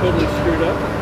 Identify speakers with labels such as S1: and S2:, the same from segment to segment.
S1: totally screwed up.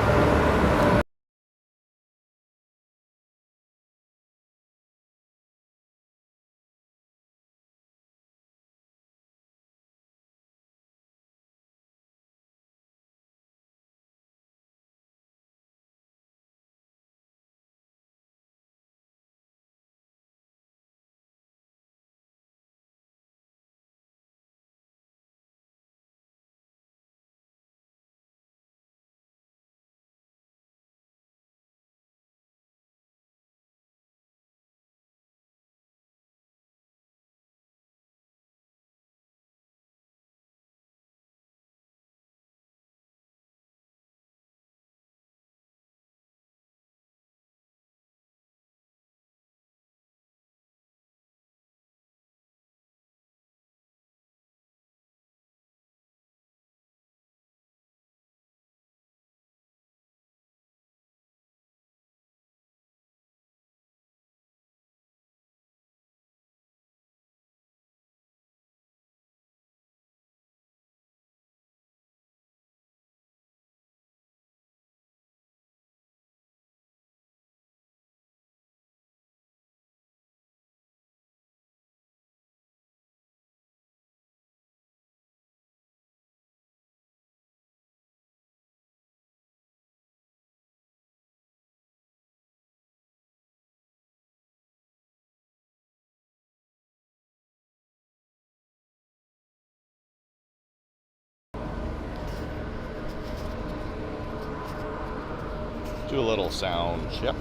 S2: Do a little sound check.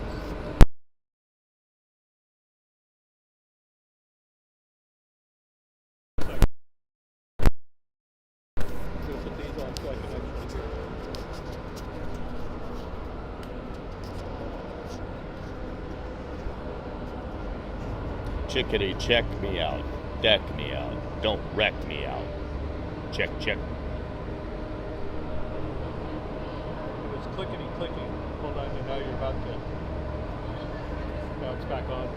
S1: Put these on so I can actually hear.
S2: Chickadee, check me out. Deck me out. Don't wreck me out. Check, check.
S1: It was clickety clicking. Hold on, and now you're about to. Now it's back on.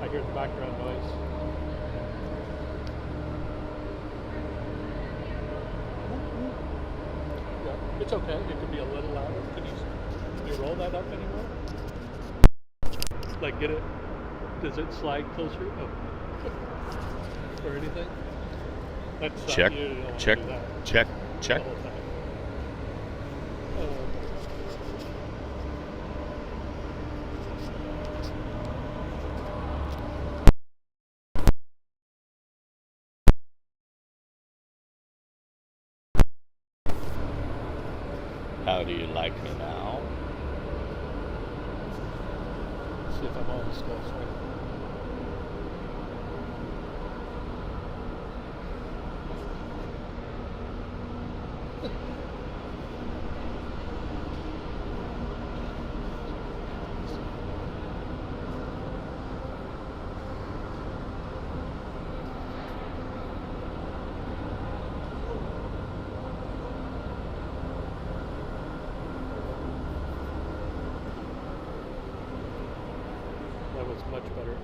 S1: I hear the background noise. Yeah, it's okay. It could be a little louder. Can you roll that up anymore? Like, get it? Does it slide closer? Oh. Or anything? That's
S2: Check,
S1: you don't want to
S2: check,
S1: do that
S2: check, check.
S1: the whole time.
S2: How do you like me now?
S1: See if I'm on still. Sorry. That was much better.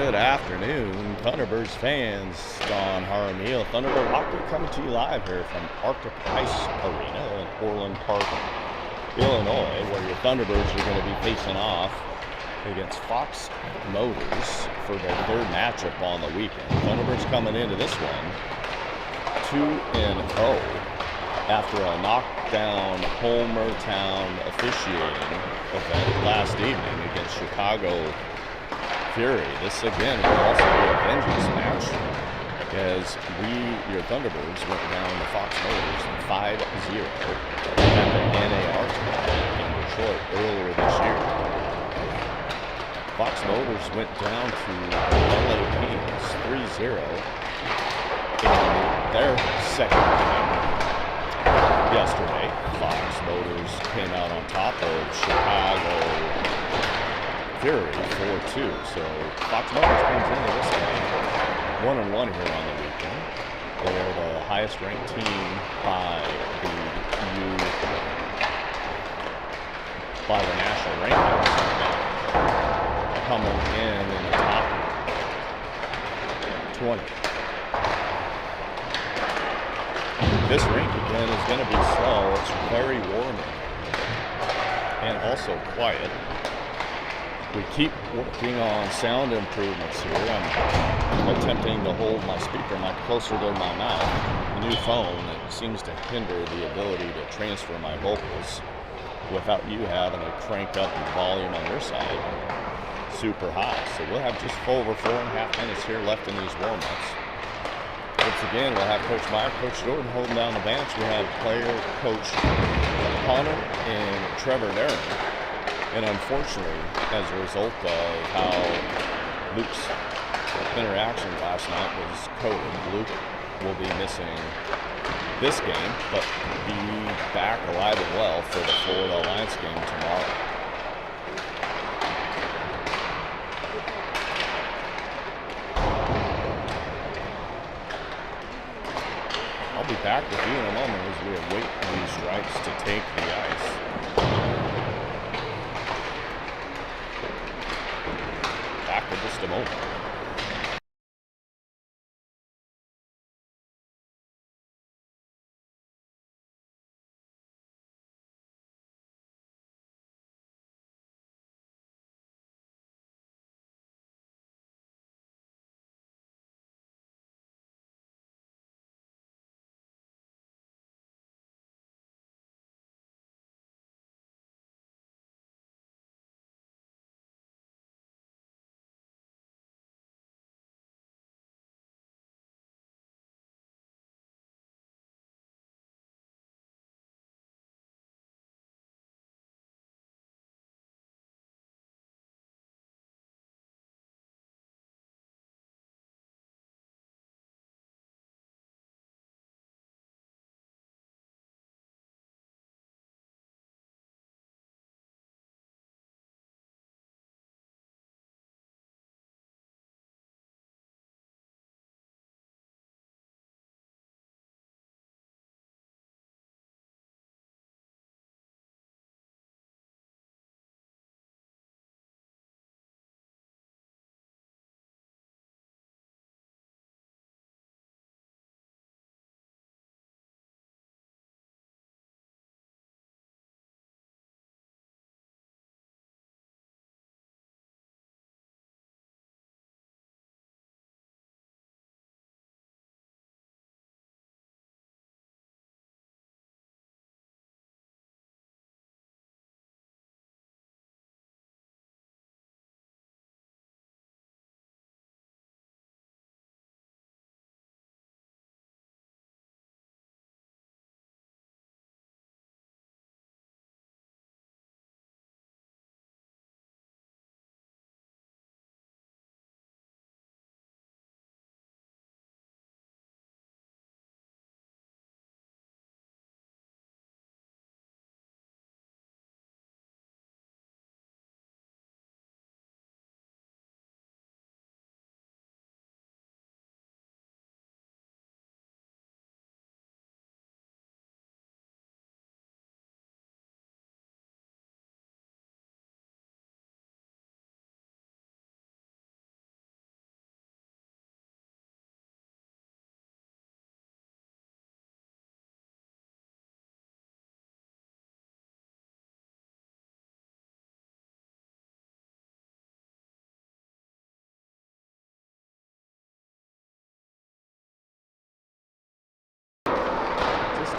S2: Good afternoon, Thunderbirds fans. Don Jaramillo, Thunderbird Hockey, coming to you live here from Arctic Ice Arena in Orland Park, Illinois, where your Thunderbirds are going to be facing off against Fox Motors for their third matchup on the weekend. Thunderbirds coming into this one 2-0 after a knockdown Homer Town officiating event last evening against Chicago Fury. This again will also be a vengeance match, as your Thunderbirds went down to Fox Motors 5-0 at the NAR in Detroit earlier this year. Fox Motors went down to LA Kings 3-0 in their second game yesterday. Fox Motors came out on top of Chicago Fury 4-2. So Fox Motors comes into this game 1-1 here on the weekend. They're the highest ranked team by the national rankings, coming in the top 20. This rink again is going to be slow. It's very warming and also quiet. We keep working on sound improvements here. I'm attempting to hold my speaker mic closer to my mouth. A new phone that seems to hinder the ability to transfer my vocals without you having to crank up the volume on your side super high. So we'll have just over 4.5 minutes here left in these warm-ups. Once again, we'll have Coach Meyer, Coach Jordan holding down the bench. We have player Coach Connor and Trevor Darren. And unfortunately, as a result of how Luke's interaction last night was coded, Luke will be missing this game, but be back alive and well for the Florida Alliance game tomorrow. I'll be back with you in a moment as we await these stripes to take the ice. Back in just a moment.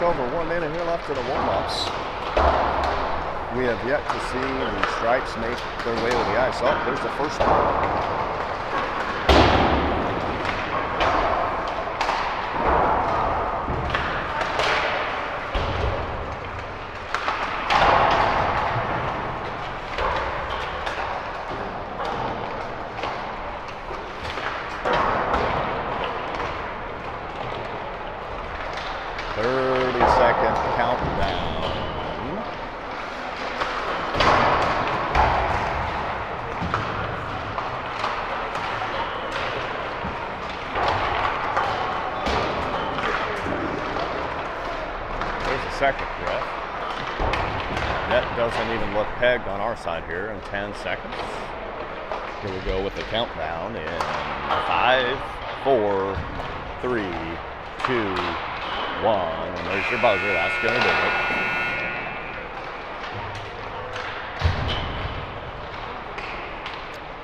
S2: just over 1 minute here left in the warm-ups. We have yet to see the stripes make their way to the ice. Oh, there's the first one. Second ref. Net doesn't even look pegged on our side here in 10 seconds. Here we go with the countdown in 5, 4, 3, 2, 1. And there's your buzzer. That's going to do it.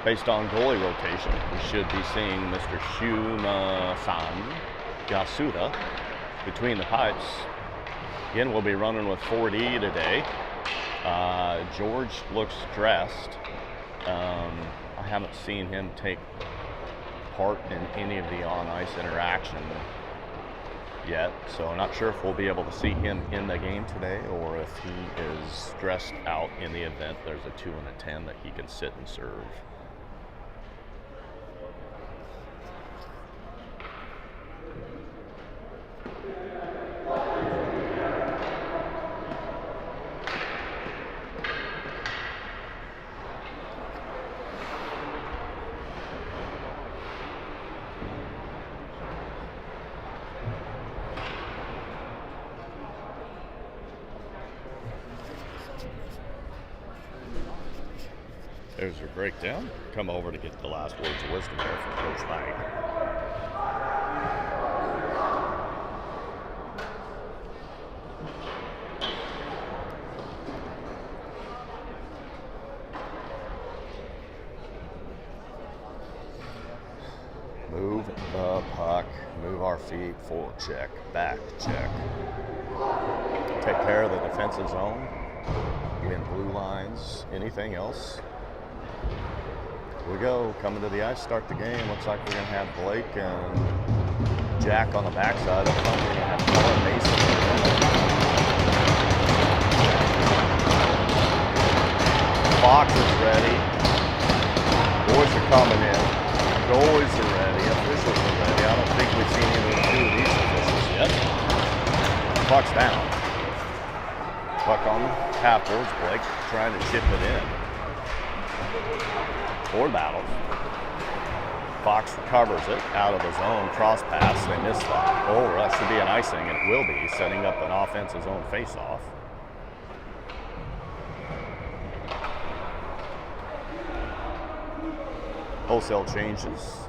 S2: Based on goalie rotation, we should be seeing Mr. Shuma-san Yasuda between the pipes. Again, we'll be running with 4D today. George looks dressed. I haven't seen him take part in any of the on-ice interaction yet, so I'm not sure if we'll be able to see him in the game today or if he is dressed out in the event there's a 2 and a 10 that he can sit and serve. There's your breakdown. Come over to get the last words of wisdom there from Coach Mike. Move the puck, move our feet, forward check, back check. Take care of the defensive zone, win blue lines, anything else. Here we go, coming to the ice, start the game. Looks like we're going to have Blake and Jack on the backside. Up front, we're going to have Colin Mason. Fox is ready. Boys are coming in. Goalies are ready. Officials are ready. I don't think we've seen any of these officials yet. Puck's down. Puck on half towards Blake, trying to chip it in. Forward battle. Fox recovers it out of the zone, cross pass. They missed that. Oh, that should be an icing, and it will be, setting up an offensive zone face-off. Wholesale changes.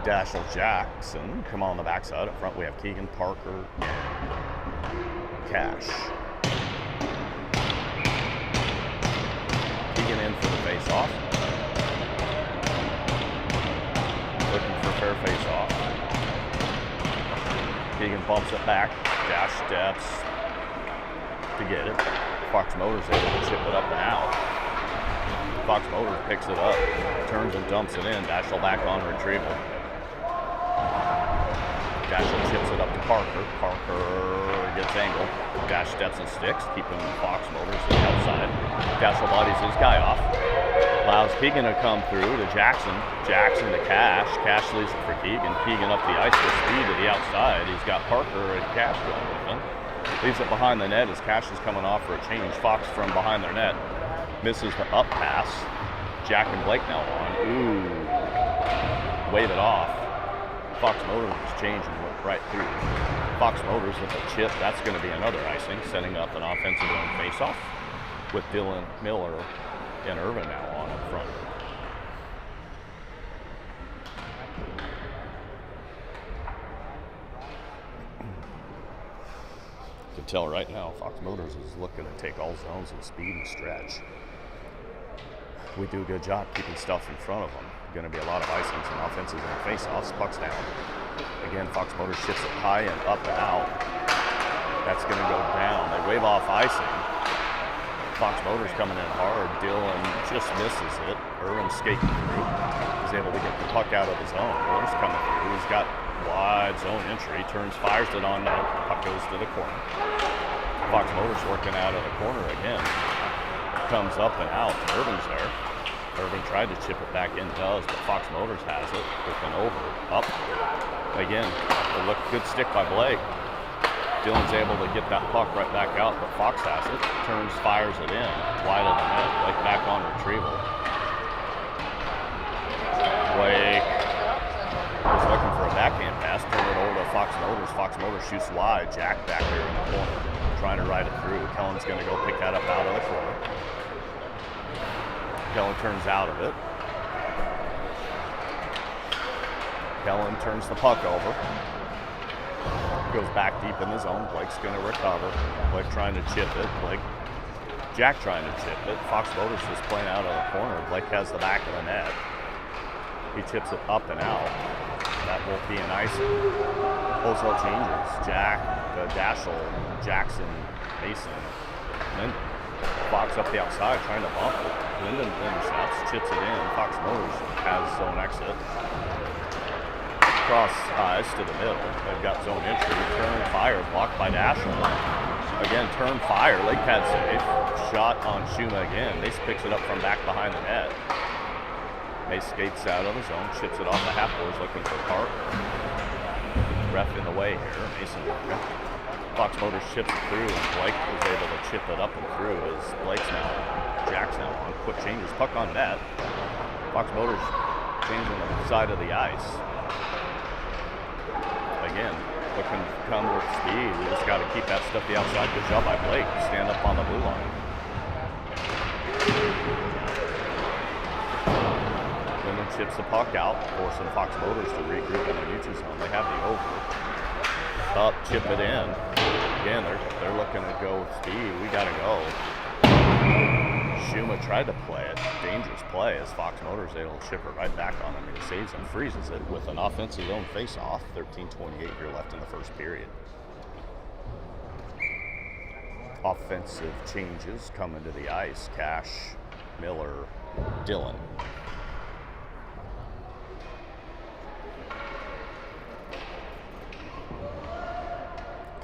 S2: Dashiell Jackson come on the backside. Up front we have Keegan, Parker, Cash. Keegan in for the face-off. Looking for fair face-off. Keegan bumps it back. Dash steps to get it. Fox Motors able to chip it up and out. Fox Motors picks it up, turns and dumps it in. Dashiell back on retrieval. Dashiell chips it up to Parker. Parker gets angled. Dash steps and sticks, keeping Fox Motors to the outside. Dashiell bodies his guy off. Allows Keegan to come through to Jackson. Jackson to Cash. Cash leaves it for Keegan. Keegan up the ice with speed to the outside. He's got Parker and Cash going with him. Leaves it behind the net as Cash is coming off for a change. Fox from behind their net. Misses the up pass. Jack and Blake now on. Ooh. Wave it off. Fox Motors is changing right through. Fox Motors with a chip. That's going to be another icing, setting up an offensive zone face-off with Dylan Miller and Irvin now on up front. You can tell right now Fox Motors is looking to take all zones with speed and stretch. We do a good job keeping stuff in front of them. Going to be a lot of icings and offensive and face-offs. Puck's down. Again, Fox Motors shifts it high and up and out. That's going to go down. They wave off icing. Fox Motors coming in hard. Dylan just misses it. Irwin's skating through. He's able to get the puck out of his zone. Irwin's coming through. He's got wide zone entry. Turns, fires it on net. Puck goes to the corner. Fox Motors working out of the corner again. Comes up and out. Irvin's there. Irvin tried to chip it back in, does, but Fox Motors has it. Looking over. Up. Again. Good stick by Blake. Dylan's able to get that puck right back out, but Fox has it. Turns, fires it in. Wide of the net. Blake back on retrieval. Blake was looking for a backhand pass. Turn it over to Fox Motors. Fox Motors shoots wide. Jack back there in the corner. Trying to ride it through. Kellen's going to go pick that up out of the corner. Kellen turns out of it. Kellen turns the puck over. Goes back deep in the zone. Blake's going to recover. Blake trying to chip it. Jack trying to chip it. Fox Motors is playing out of the corner. Blake has the back of the net. He chips it up and out. That won't be an icing. Wholesale changes. Jack, Dashel, Jackson, Mason, Linden. Fox up the outside trying to bump it. Linden intercepts, chips it in. Fox Motors has zone exit. Cross eyes to the middle. They've got zone entry. Turn, fire, blocked by Dashel. Again, turn, fire. Lake pad save. Shot on Shuma again. Mace picks it up from back behind the net. Mace skates out of the zone, chips it off the half boards looking for Parker. Ref in the way here. Mason working. Fox Motors chips it through, and Blake was able to chip it up and through as Jack's now on. Quick changes, puck on net. Fox Motors changing the side of the ice. Again, looking to come with speed. We just got to keep that stuff the outside. Good job by Blake. Stand up on the blue line. Linden chips the puck out, forcing Fox Motors to regroup in the neutral zone. They have the over. Up, chip it in. Again, they're looking to go with speed. We got to go. Shuma tried to play it. Dangerous play as Fox Motors able to chip it right back on him. He saves and freezes it with an offensive zone face-off. 13:28 here left in the first period. Offensive changes coming to the ice. Cash, Miller, Dylan.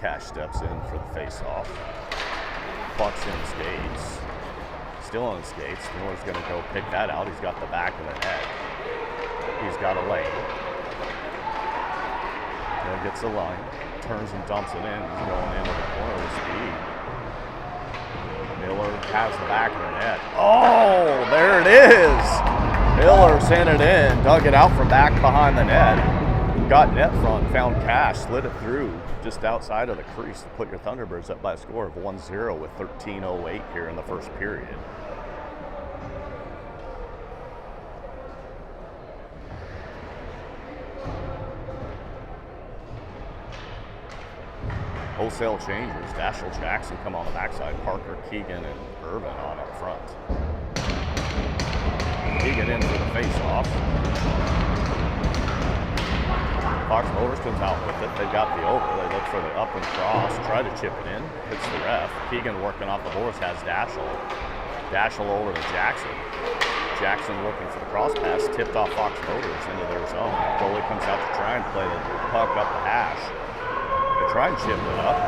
S2: Cash steps in for the face-off. Puck's in skates. Still on skates. Miller's going to go pick that out. He's got the back of the net. He's got a lane. Miller gets the line. Turns and dumps it in. He's going into the corner with speed. Miller has the back of the net. Oh, there it is. Miller sent it in. Dug it out from back behind the net. Got net front. Found Cash. Slid it through just outside of the crease to put your Thunderbirds up by a score of 1-0 with 13:08 here in the first period. Wholesale changes. Dashel, Jackson come on the backside. Parker, Keegan, and Irvin on up front. Keegan in for the face-off. Fox Motors comes out with it. They've got the over. They look for the up and cross. Try to chip it in. Hits the ref. Keegan working off the horse has Dashel. Dashel over to Jackson. Jackson looking for the cross pass. Tipped off Fox Motors into their zone. Goalie comes out to try and play the puck up the hash. They try and chip it up.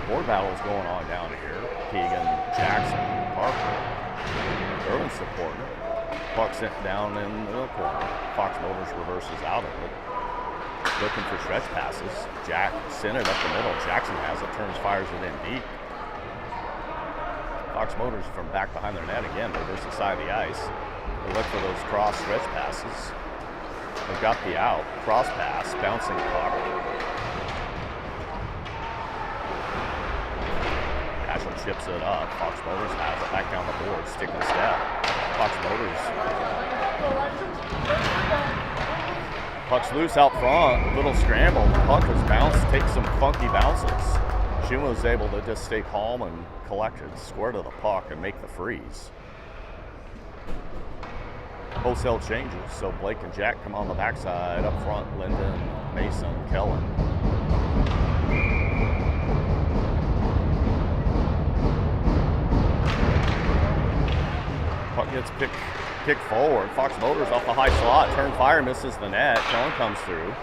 S2: More battles going on down here. Keegan, Jackson, Parker. Irwin supporting. Puck sent down in the corner. Fox Motors reverses out of it. Looking for stretch passes. Jack sent it up the middle. Jackson has it. Turns, fires it in deep. Fox Motors from back behind their net again. Reverse the side of the ice. They look for those cross stretch passes. They've got the out. Cross pass. Bouncing puck. Ashland chips it up. Fox Motors has it back down the board. Stick and step. Fox Motors. Puck's loose out front. Little scramble. Puck was bounced. Takes some funky bounces. Shuma was able to just stay calm and collected. Square to the puck and make the freeze. Wholesale changes. So Blake and Jack come on the backside. Up front, Linden, Mason, Kellen. gets kicked forward. Fox Motors off the high slot. Turn fire, misses the net. Kellen comes through.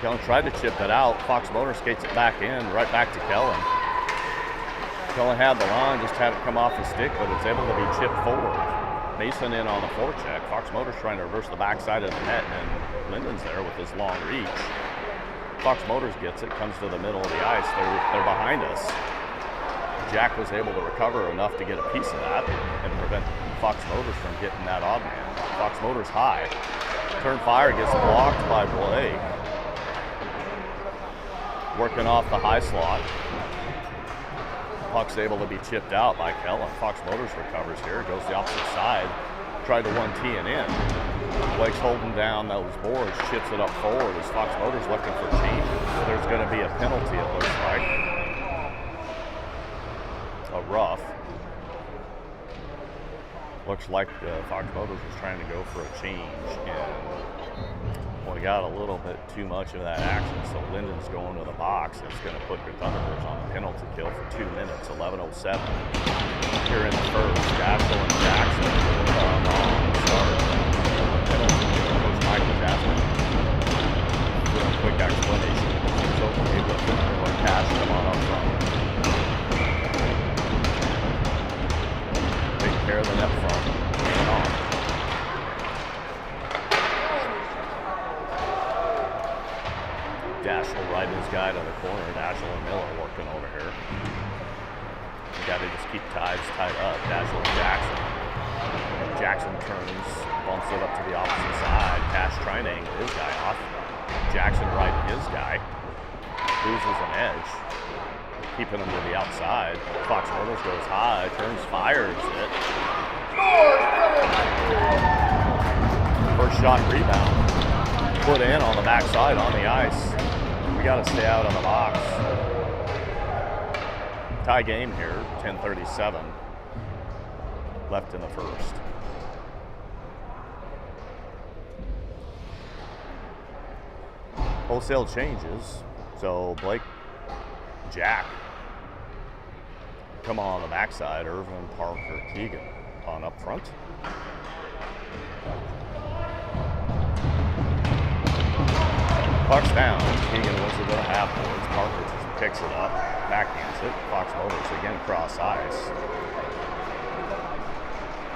S2: Kellen tried to chip it out. Fox Motors skates it back in, right back to Kellen. Kellen had the line, just had it come off his stick, but it's able to be chipped forward. Mason in on the forecheck. Fox Motors trying to reverse the backside of the net, and Linden's there with his long reach. Fox Motors gets it, comes to the middle of the ice. They're behind us. Jack was able to recover enough to get a piece of that and prevent Fox Motors from getting that odd man. Fox Motors high. Turn fire gets blocked by Blake. Working off the high slot. Puck's able to be chipped out by Kellen. Fox Motors recovers here, goes the opposite side. Tried to 1T and in. Blake's holding down those boards, chips it up forward as Fox Motors looking for changes. There's going to be a penalty, it looks like. A rough. Looks like Fox Motors was trying to go for a change, and we got a little bit too much of that action, so Linden's going to the box. It's going to put the Thunderbirds on the penalty kill for 2 minutes, 11:07. Here in the first, Gashel and Jackson on the start. Penalty kill. Coach Mike was asking for a quick explanation. It's okay with it. Or Cash, come on up front. Take care of the net front. Hang on. Dashel right his guy to the corner. Dashel and Miller working over here. You got to just keep ties tied up. Dashel and Jackson. Jackson turns, bumps it up to the opposite side. Cash trying to angle his guy off. Jackson right his guy. Loses an edge. Keeping him to the outside. Fox Motors goes high, turns, fires it. First shot rebound. Put in on the backside on the ice. We got to stay out of the box. Tie game here, 10:37 left in the first. Wholesale changes. So Blake, Jack, come on the backside. Irvin, Parker, Keegan on up front. Puck's down. Keegan wins it to the half boards. Parker just picks it up, backhands it. Fox Motors again cross ice.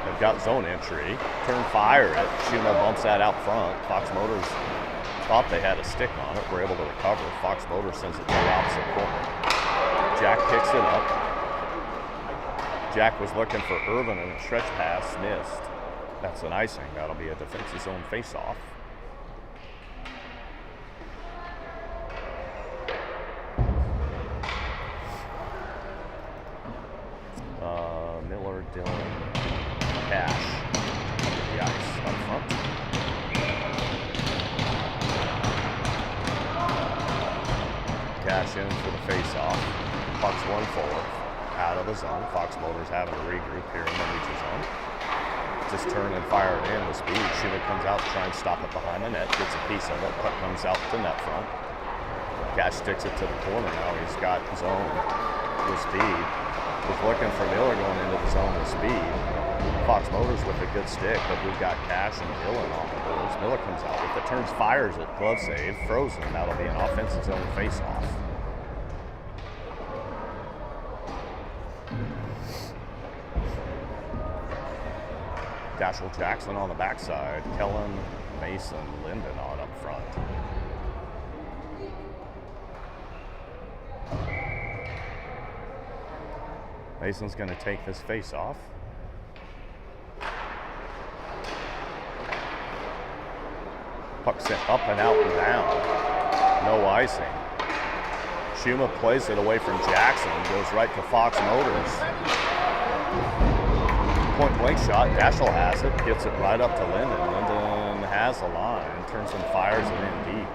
S2: They've got zone entry. Turn fire it. Shuma bumps that out front. Fox Motors thought they had a stick on it. We're able to recover. Fox Motors sends it to the opposite corner. Jack picks it up. Jack was looking for Irvin and a stretch pass missed. That's an icing. That'll be a defensive zone face-off. Miller, Dillon, Cash on the ice up front. Cash in for the face-off. Puck's 1-4 out of the zone. Fox Motors having a regroup here in the neutral zone. Just turn and fire it in with speed. Shima comes out to try and stop it behind the net. Gets a piece of it. Puck comes out to net front. Cash sticks it to the corner now. He's got zone with speed. Was looking for Miller going into the zone with speed. Fox Motors with a good stick, but we've got Cash and Dillon on the boards. Miller comes out with it, turns, fires it, glove save, frozen. That'll be an offensive zone face-off. Dashel Jackson on the backside. Kellen, Mason, Linden on up front. Mason's going to take this face off. Puck sent up and out and down. No icing. Shuma plays it away from Jackson. Goes right to Fox Motors. Point blank shot. Dashel has it. Gets it right up to Linden. Linden has a line. Turns and fires it in deep.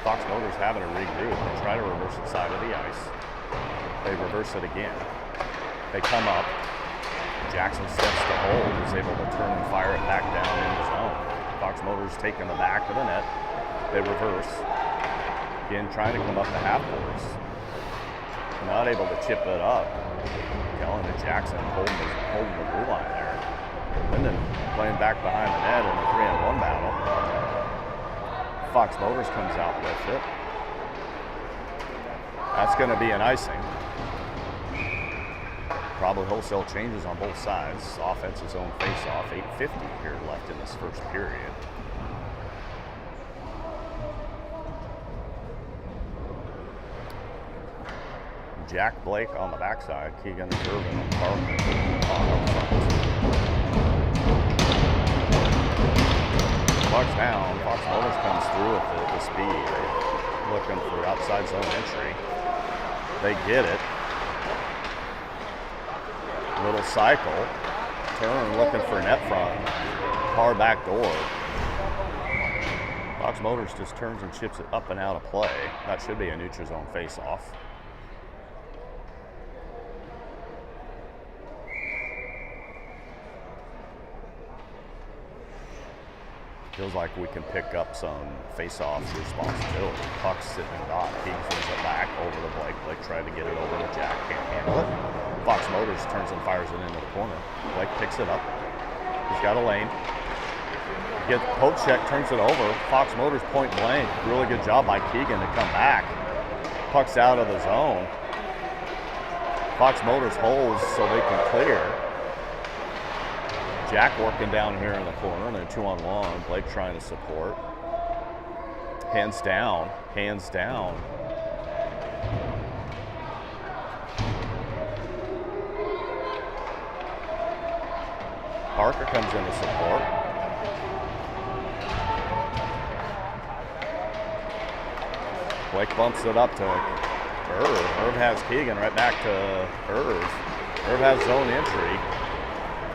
S2: Fox Motors having a regroup. They try to reverse the side of the ice. They reverse it again. They come up. Jackson steps to hold. Is able to turn and fire it back down in the zone. Fox Motors taking the back of the net. They reverse. Again, trying to come up the half boards. not able to chip it up. Kellen and Jackson holding the blue line there. Linden playing back behind the net in the 3-on-1 battle. Fox Motors comes out with it. That's going to be an icing. Probably wholesale changes on both sides. Offense's own face-off. 8:50 here left in this first period. Jack Blake on the backside. Keegan Irvin and Parker on up front. Puck's down. Fox Motors comes through with it with speed. Looking for outside zone entry. They get it. Little cycle. Turn looking for net front. Car back door. Fox Motors just turns and chips it up and out of play. That should be a neutral zone face-off. Feels like we can pick up some face-off responsibility. Puck's sitting in dot. He swings it back over to Blake. Blake tried to get it over to Jack. Can't handle it. Fox Motors turns and fires it into the corner. Blake picks it up. He's got a lane. Gets poke check, turns it over. Fox Motors point blank. Really good job by Keegan to come back. Puck's out of the zone. Fox Motors holds so they can clear. Jack working down here in the corner, and then 2-on-1. Blake trying to support. Hands down, hands down. Parker comes in to support. Blake bumps it up to Irv. Irv has Keegan right back to Irv. Irv has zone entry.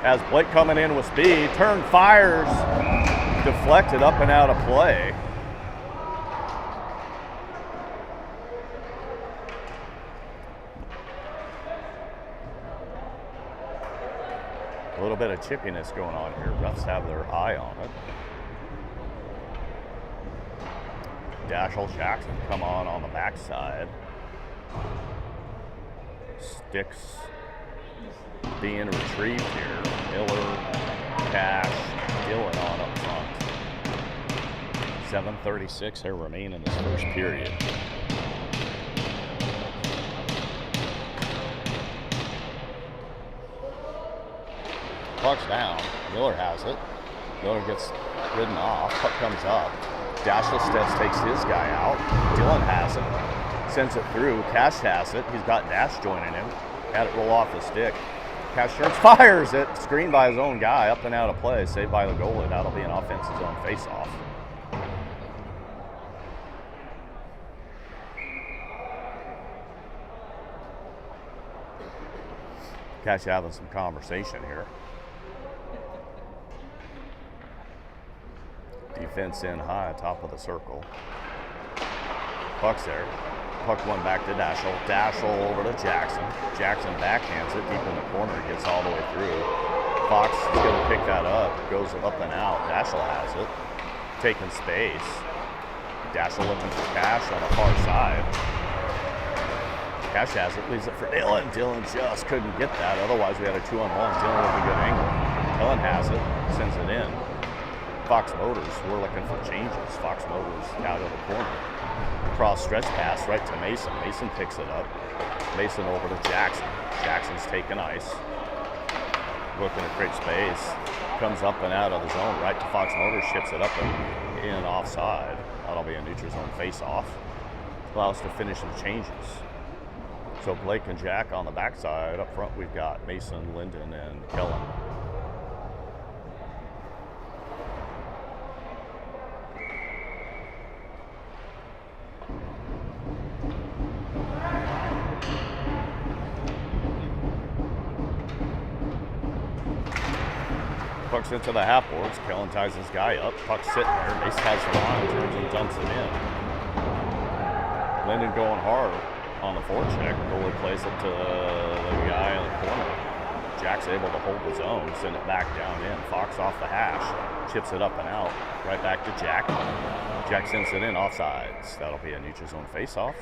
S2: As Blake coming in with speed, turn, fires, deflected up and out of play. A little bit of chippiness going on here. Refs have their eye on it. Dashel Jackson come on the backside. Sticks being retrieved here. Miller, Cash, Dillon on up front. 7:36 here remain in this first period. Puck's down. Miller has it. Miller gets ridden off. Puck comes up. Dashel Stets takes his guy out. Dillon has it. Sends it through. Cash has it. He's got Dash joining him. Had it roll off the stick. Cash turns, fires it. Screened by his own guy. Up and out of play. Saved by the goalie. That'll be an offensive zone face-off. Cash having some conversation here. Defense in high, top of the circle. Puck's there. Puck one back to Dashel. Dashel over to Jackson. Jackson backhands it deep in the corner. Gets all the way through. Fox is going to pick that up. Goes up and out. Dashel has it. Taking space. Dashel looking for Cash on the far side. Cash has it. Leaves it for Dillon. Dillon just couldn't get that. Otherwise, we had a 2-on-1. Dillon with a good angle. Dillon has it. Sends it in. Fox Motors, we're looking for changes. Fox Motors out of the corner. Cross stretch pass right to Mason. Mason picks it up. Mason over to Jackson. Jackson's taking ice. Looking to create space. Comes up and out of the zone. Right to Fox Motors. Ships it up and in offside. That'll be a neutral zone face-off. Allows us to finish some changes. So Blake and Jack on the backside. Up front we've got Mason, Linden, and Kellen. Puck's into the half boards. Kellen ties his guy up. Puck's sitting there. Mason has the line, turns and dumps it in. Linden going hard on the forecheck. Goalie plays it to the guy in the corner. Jack's able to hold his own, send it back down in. Fox off the hash, chips it up and out. Right back to Jack. Jack sends it in offsides. That'll be a neutral zone face-off.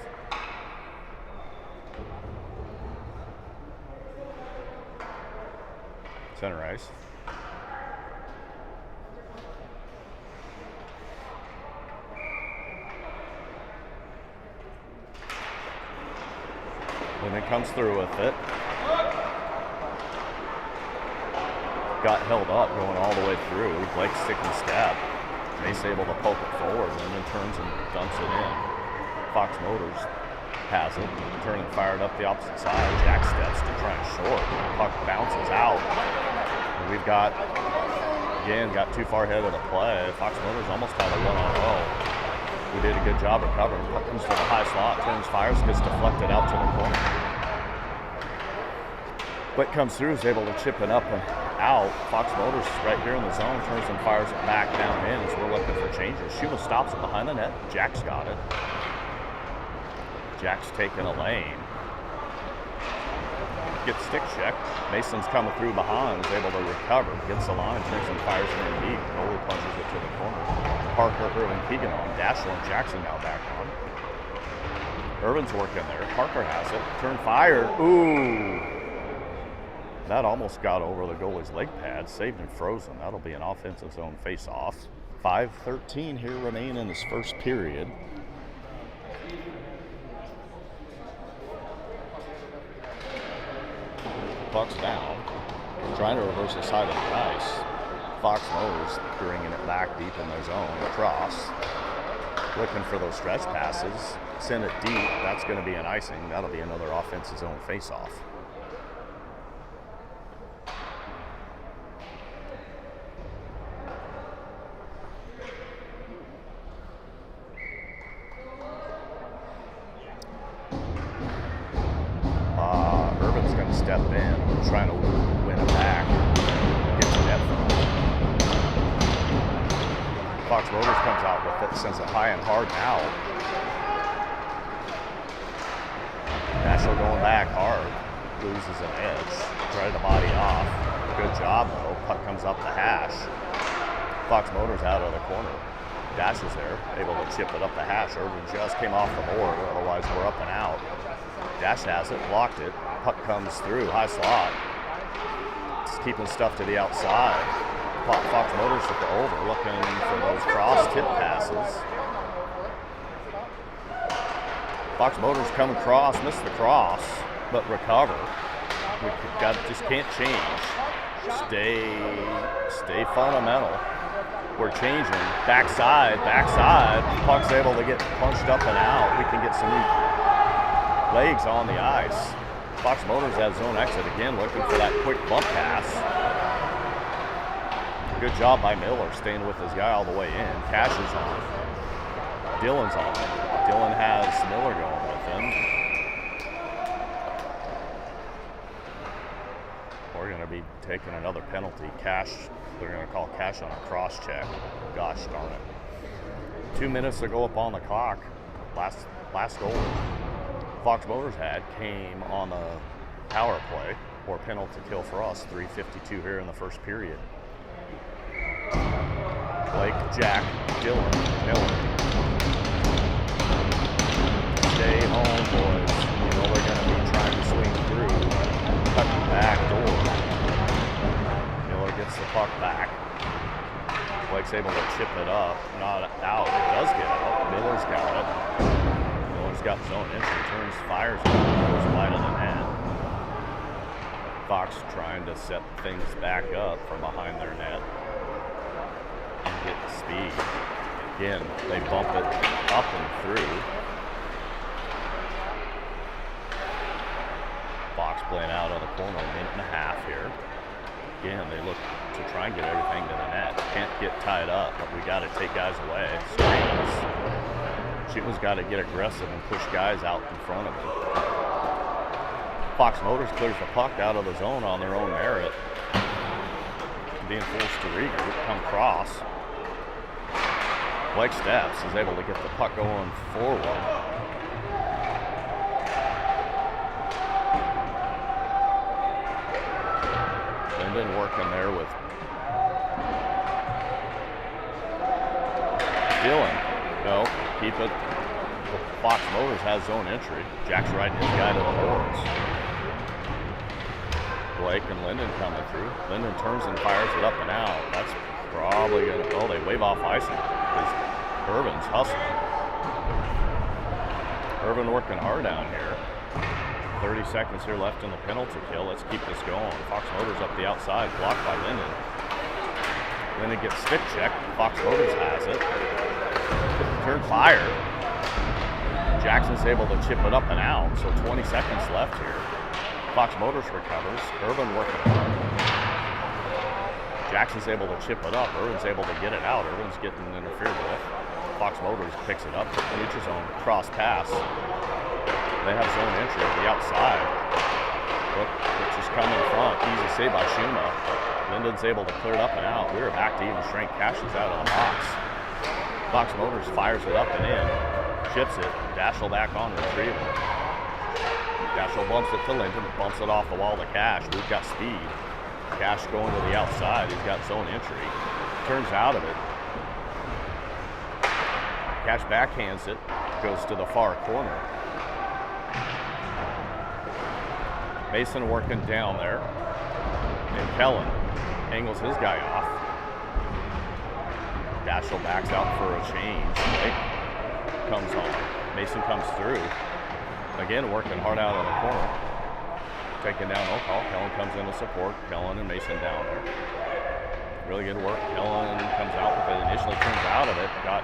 S2: Center ice. And it comes through with it. Got held up going all the way through. Blake sticking stab. Mace able to poke it forward and then turns and dumps it in. Fox Motors has it. Turning fired up the opposite side. Jack steps to try and short. Puck bounces out. And we've got too far ahead of the play. Fox Motors almost had a 1-on-0. We did a good job recovering. Puck comes to the high slot, turns, fires, gets deflected out to the corner. Blake comes through, is able to chip it up and out. Fox Motors right here in the zone, turns and fires it back down in as we're looking for changes. Shula stops it behind the net. Jack's got it. Jack's taking a lane. Gets stick checked. Mason's coming through behind, is able to recover. Gets the line, turns and fires it in deep. Goalie punches it to the corner. Parker, Irvin, Keegan on. Dashel and Jackson now back on. Irvin's working there. Parker has it. Turn fired. Ooh. That almost got over the goalie's leg pad. Saved and frozen. That'll be an offensive zone face-off. 5:13 here remain in this first period. Puck's down. Trying to reverse the side of the ice. Fox Motors bringing it back deep in their zone. Across. Looking for those stretch passes. Send it deep. That's going to be an icing. That'll be another offensive zone face-off. Irvin's going to step in, trying to win it back. Get to net from him. Fox Motors comes out with it, sends it high and hard now. Nashville going back hard, loses an edge, try to body off. Good job though, puck comes up the hash. Fox Motors out of the corner. Dash is there, able to chip it up the hash. Irvin just came off the board, otherwise we're up and out. Dash has it, blocked it. Puck comes through, high slot. Just keeping stuff to the outside. Fox Motors took it over, looking for those cross tip passes. Fox Motors come across, missed the cross, but recover. We just can't change. Stay fundamental. We're changing. Backside. Puck's able to get punched up and out. We can get some legs on the ice. Fox Motors has zone exit again, looking for that quick bump pass. Good job by Miller, staying with his guy all the way in. Cash is on. Dylan's on. Dylan has Miller going with him. We're going to be taking another penalty. Cash, they're going to call Cash on a cross check. Gosh darn it. 2 minutes to go up on the clock. Last goal Fox Motors had came on the power play or penalty kill for us. 3:52 here in the first period. Blake, Jack, Dylan, Miller. Stay home, boys. You know they're going to be trying to swing through. Cutting back door. Miller gets the puck back. Blake's able to chip it up. Not out. It does get out. Miller's got it. Miller's got zone entry. Turns, fires it. Goes wide of the net. Fox trying to set things back up from behind their net. And get speed. Again, they bump it up and through. Fox playing out of the corner, a minute and a half here. Again, they look to try and get everything to the net. Can't get tied up, but we got to take guys away. Screens. Shooting's got to get aggressive and push guys out in front of him. Fox Motors clears the puck out of the zone on their own merit. Being forced to regroup, come cross. Blake steps, is able to get the puck going forward. Been working there with Dylan. No, keep it. Fox Motors has zone entry. Jack's riding his guy to the boards. Blake and Linden coming through. Linden turns and fires it up and out. That's probably going to, oh, they wave off icing because Irvin's hustling. Irvin working hard down here. 30 seconds here left in the penalty kill. Let's keep this going. Fox Motors up the outside, blocked by Linden. Linden gets stick checked. Fox Motors has it. Turn fire. Jackson's able to chip it up and out, so 20 seconds left here. Fox Motors recovers. Irvin working hard. Jackson's able to chip it up. Irvin's able to get it out. Irvin's getting interfered with. Fox Motors picks it up. Neutral zone cross pass. They have zone entry to the outside. Which is coming front. Easy save by Shuma. Linden's able to clear it up and out. We're back to even strength. Cashes out of the box. Fox Motors fires it up and in. Chips it. Dashel back on retrieval. Dashel bumps it to Linden. Bumps it off the wall to Cash. We've got speed. Cash going to the outside. He's got zone entry. Turns out of it. Cash backhands it. Goes to the far corner. Mason working down there. And Kellen angles his guy off. Dashel backs out for a change. Blake comes on. Mason comes through. Again, working hard out of the corner. Taking down O'Call. Kellen comes in to support. Kellen and Mason down there. Really good work. Kellen comes out with it. Initially turns out of it. Got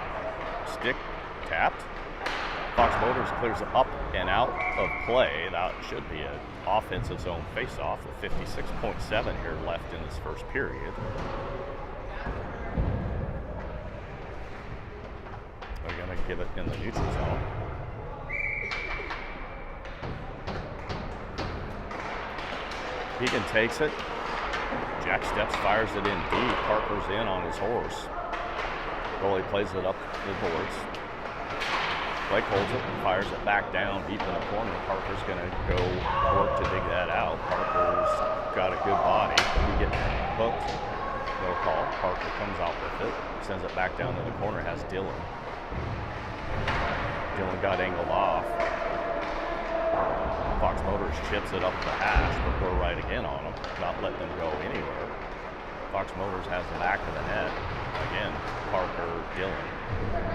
S2: stick tapped. Fox Motors clears up and out of play. That should be an offensive zone face-off with 56.7 here left in this first period. They're going to give it in the neutral zone. Keegan takes it. Jack steps, fires it in deep. Parker's in on his horse. Goalie plays it up the boards. Blake holds it and fires it back down deep in the corner. Parker's going to go work to dig that out. Parker's got a good body. We get hooked. No call. Parker comes out with it. Sends it back down to the corner. Has Dylan. Dylan got angled off. Fox Motors chips it up the hash, but we're right again on them. Not letting them go anywhere. Fox Motors has the back of the net. Again, Parker, Dylan.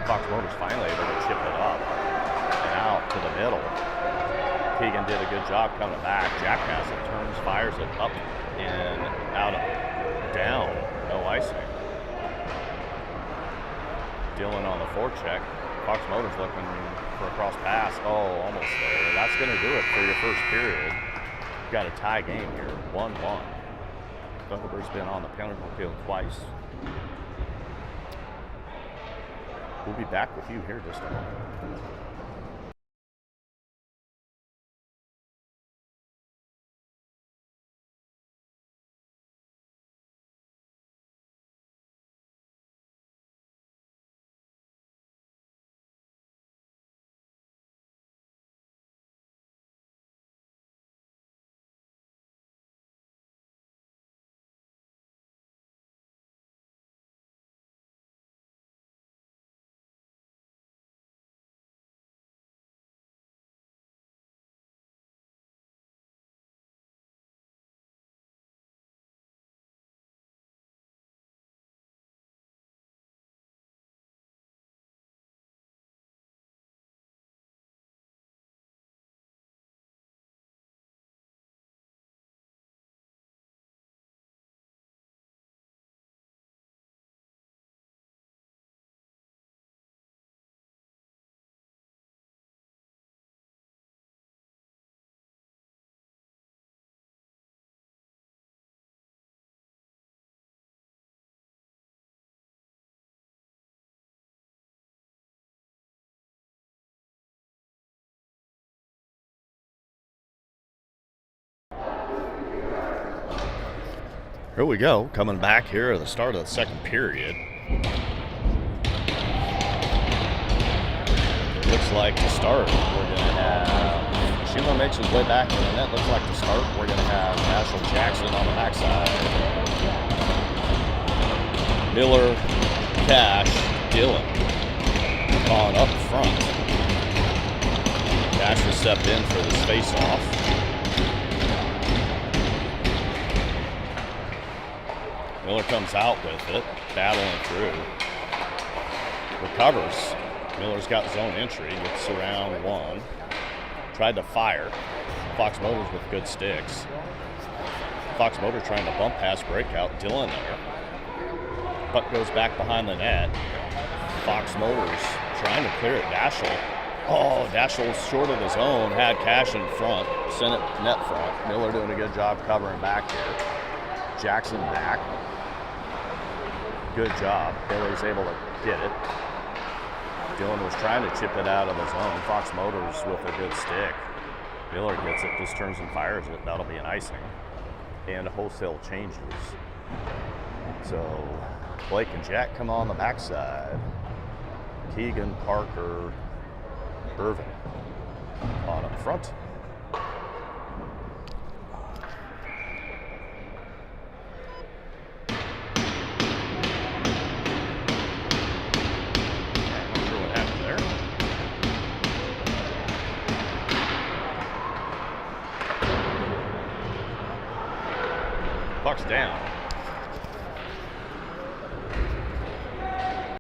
S2: Fox Motors finally able to chip it up and out to the middle. Keegan did a good job coming back. Jack has it, turns, fires it up and out of down. No icing. Dylan on the forecheck. Fox Motors looking for a cross pass. Oh, almost there. That's going to do it for your first period. You've got a tie game here, 1-1. Thunderbird's been on the penalty field twice. We'll be back with you here just a moment. Here we go, coming back here at the start of the second period. Looks like to start, we're going to have Shuma makes his way back in the net. Looks like to start, we're going to have Nashville Jackson on the backside. Miller, Cash, Dylan on up front. Cash will step in for this face-off. Miller comes out with it, battling through. Recovers. Miller's got zone entry, gets around one. Tried to fire. Fox Motors with good sticks. Fox Motor trying to bump pass breakout. Dylan there. Puck goes back behind the net. Fox Motors trying to clear it. Daschel. Oh, Daschel's short of his own. Had Cash in front. Sent it net front. Miller doing a good job covering back here. Jackson back. Good job. Miller's able to get it. Dylan was trying to chip it out of his own. Fox Motors with a good stick. Miller gets it, just turns and fires it. That'll be an icing. And wholesale changes. So Blake and Jack come on the backside. Keegan, Parker, Irvin on up front. Not sure what happened there. Puck's down.